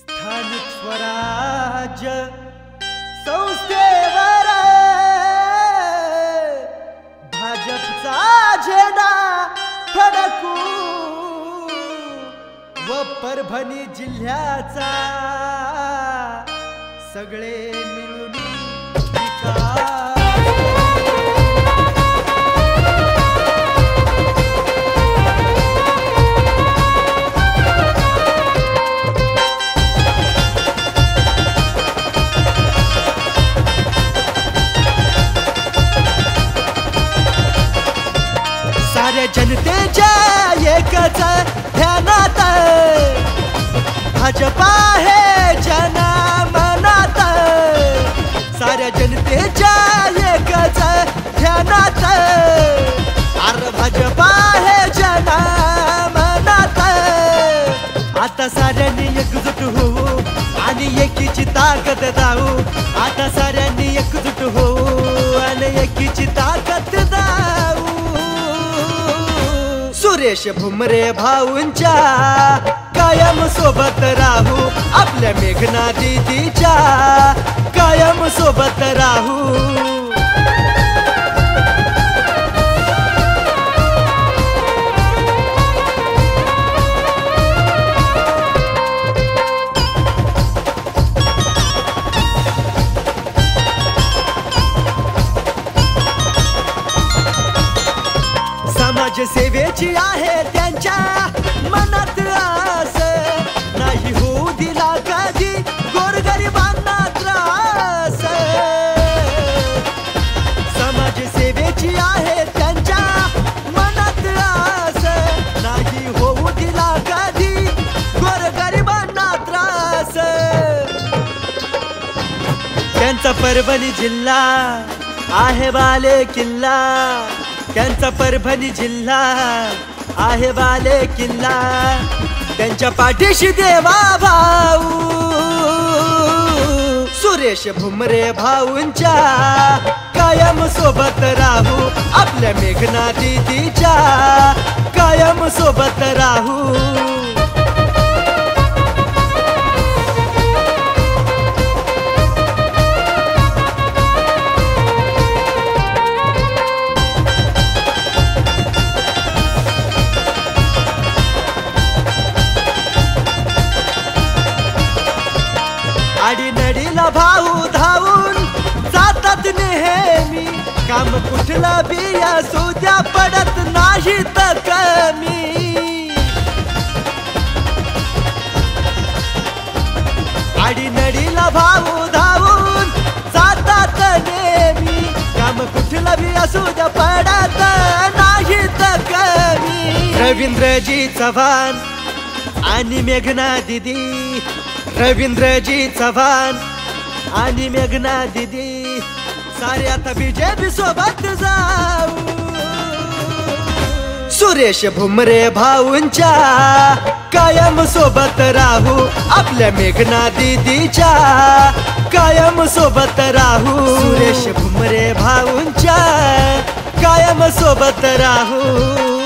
स्थानिक स्वराज्य संस्थेवर भाजपचा झेंडा फडकू व परभणी जिल्ह्याचा सगळे मिळून विकास। साऱ्या जनतेच्या एकच ध्यानात भाजपा हे जनमनात, साऱ्या जनतेच्या एकच ध्यानात अरे भाजपा हे जनमनात। आता साऱ्यांनी एकजूट होऊ आणि एकीची ताकद दाऊ, आता साऱ्यांनी एकजूट होऊ आणि एकीची ताकद दाऊ। सुरेश भुमरे भाऊंच्या कायम सोबत राहू, आपल्या मेघना दीदीच्या कायम सोबत राहू। समाज सेवेची आहे त्यांच्या मनात आस, नाही होऊ दिला कधी गोरगरिबांना त्रास। समाज सेवेची आहे त्यांच्या मनात आस, नाही होऊ दिला कधी गोरगरिबांना त्रास। त्यांचा परभणी जिल्हा आहे बाले किल्ला, त्यांचा परभणी जिल्हा आहे बाले किल्ला, त्यांच्या पाठीशी देवा भाऊ। सुरेश भुमरे भाऊंच्या कायम सोबत राहू, आपल्या मेघना दीदीच्या कायम सोबत राहू। आडीनडीला भाऊ धावून जातात नेहमी, काम कुठला बी असू द्या पडत नाही तर कमी। आडीनडीला भाऊ धावून जातात नेहमी, काम कुठला बी असू द्या पडत नाही तर कमी। रवींद्रजी चव्हाण आणि मेघना दीदी, रवींद्रजी चव्हाण आणि मेघना दीदी सारे आता बीजेपी सोबत जाऊ। सुरेश भुमरे भाऊंच्या कायम सोबत राहू, आपल्या मेघना दीदीच्या कायम सोबत राहू। सुरेश भुमरे भाऊंच्या कायम सोबत राहू।